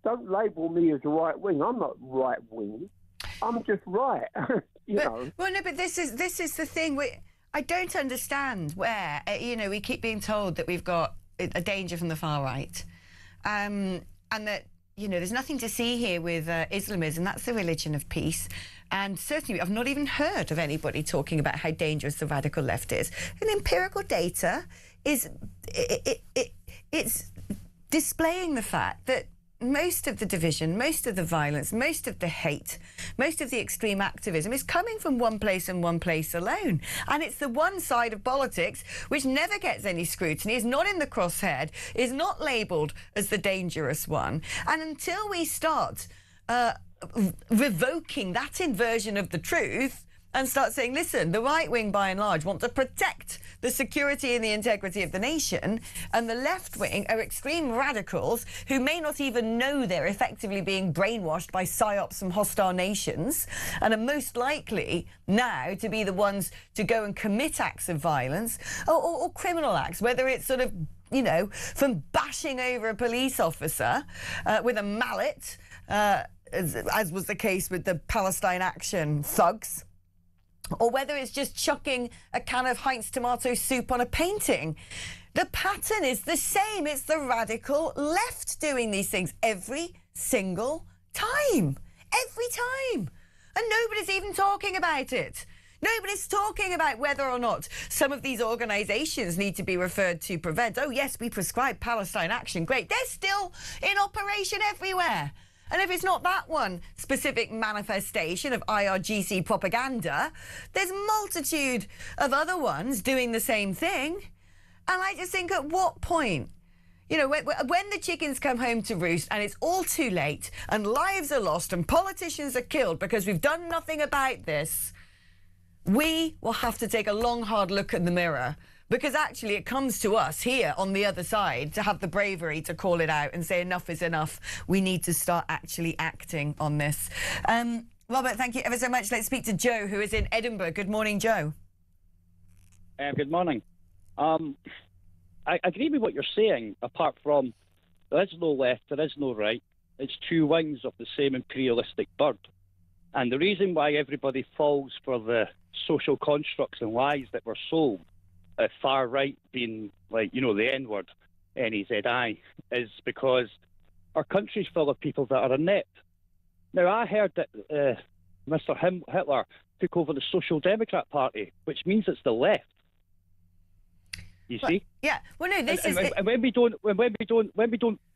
don't label me as right wing. I'm not right wing. I'm just right. you know. Well, no, but this is the thing. I don't understand where we keep being told that we've got a danger from the far right, and that there's nothing to see here with Islamism. That's the religion of peace. And certainly, I've not even heard of anybody talking about how dangerous the radical left is. And empirical data is it's displaying the fact that most of the division, most of the violence, most of the hate, most of the extreme activism is coming from one place and one place alone. And it's the one side of politics which never gets any scrutiny, is not in the crosshair, is not labelled as the dangerous one. And until we start revoking that inversion of the truth and start saying, listen, the right wing by and large want to protect the security and the integrity of the nation, and the left wing are extreme radicals who may not even know they're effectively being brainwashed by psyops from hostile nations and are most likely now to be the ones to go and commit acts of violence or criminal acts, whether it's sort of, from bashing over a police officer with a mallet, as was the case with the Palestine Action thugs, or whether it's just chucking a can of Heinz tomato soup on a painting. The pattern is the same. It's the radical left doing these things every single time. Every time. And nobody's even talking about it. Nobody's talking about whether or not some of these organisations need to be referred to prevent. Oh, yes, we prescribe Palestine Action. Great. They're still in operation everywhere. And if it's not that one specific manifestation of IRGC propaganda, there's a multitude of other ones doing the same thing. And I just think, at what point, when the chickens come home to roost and it's all too late and lives are lost and politicians are killed because we've done nothing about this, we will have to take a long, hard look in the mirror. Because actually it comes to us here on the other side to have the bravery to call it out and say enough is enough. We need to start actually acting on this. Robert, thank you ever so much. Let's speak to Joe, who is in Edinburgh. Good morning, Joe. Good morning. I agree with what you're saying, apart from there is no left, there is no right. It's two wings of the same imperialistic bird. And the reason why everybody falls for the social constructs and lies that were sold, far right being like, the N-word, N-E-Z-I, is because our country's full of people that are inept. Now, I heard that Mr. Hitler took over the Social Democrat Party, which means it's the left. You see? Yeah. Well, no, this is. And when we don't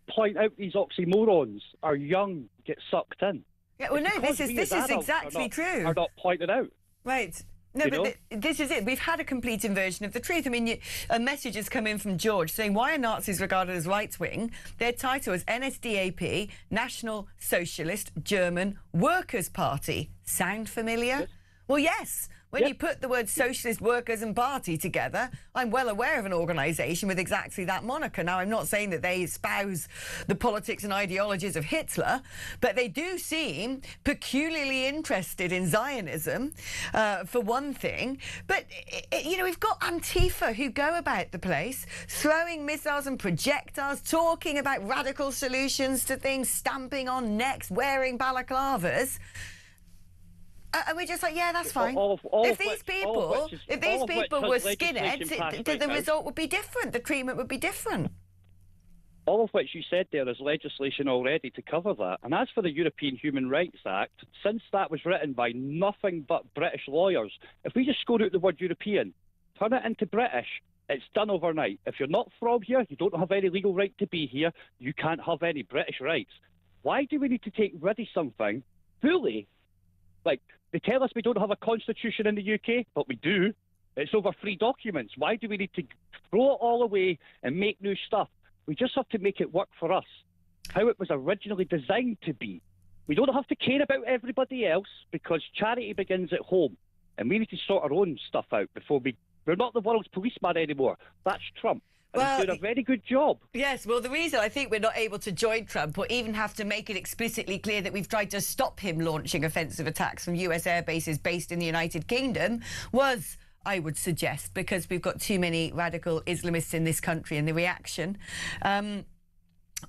point out these oxymorons, our young get sucked in. Yeah. Well, no, this is exactly true. Are not pointed out. Right. No, but this is it. We've had a complete inversion of the truth. I mean, a message has come in from George saying, why are Nazis regarded as right-wing? Their title is NSDAP, National Socialist German Workers' Party. Sound familiar? Yes. Well, yes. When you put the words socialist, workers and party together, I'm well aware of an organisation with exactly that moniker. Now, I'm not saying that they espouse the politics and ideologies of Hitler, but they do seem peculiarly interested in Zionism, for one thing. But, we've got Antifa who go about the place throwing missiles and projectiles, talking about radical solutions to things, stamping on necks, wearing balaclavas. And we're just like, yeah, that's fine. If these people were skinheads, the result would be different. The treatment would be different. All of which you said there is legislation already to cover that. And as for the European Human Rights Act, since that was written by nothing but British lawyers, if we just score out the word European, turn it into British, it's done overnight. If you're not from here, you don't have any legal right to be here, you can't have any British rights. Why do we need to take rid of something fully? Like, they tell us we don't have a constitution in the UK, but we do. It's over 3 documents. Why do we need to throw it all away and make new stuff? We just have to make it work for us, how it was originally designed to be. We don't have to care about everybody else because charity begins at home. And we need to sort our own stuff out before we're not the world's policeman anymore. That's Trump. Well, he's doing a very good job. Yes, well, the reason I think we're not able to join Trump or even have to make it explicitly clear that we've tried to stop him launching offensive attacks from US air bases based in the United Kingdom was, I would suggest, because we've got too many radical Islamists in this country and the reaction on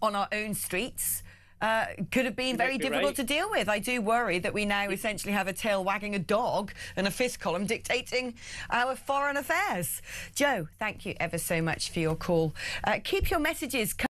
our own streets could have been very difficult to deal with. I do worry that we now essentially have a tail wagging a dog and a fist column dictating our foreign affairs. Joe, thank you ever so much for your call. Keep your messages coming.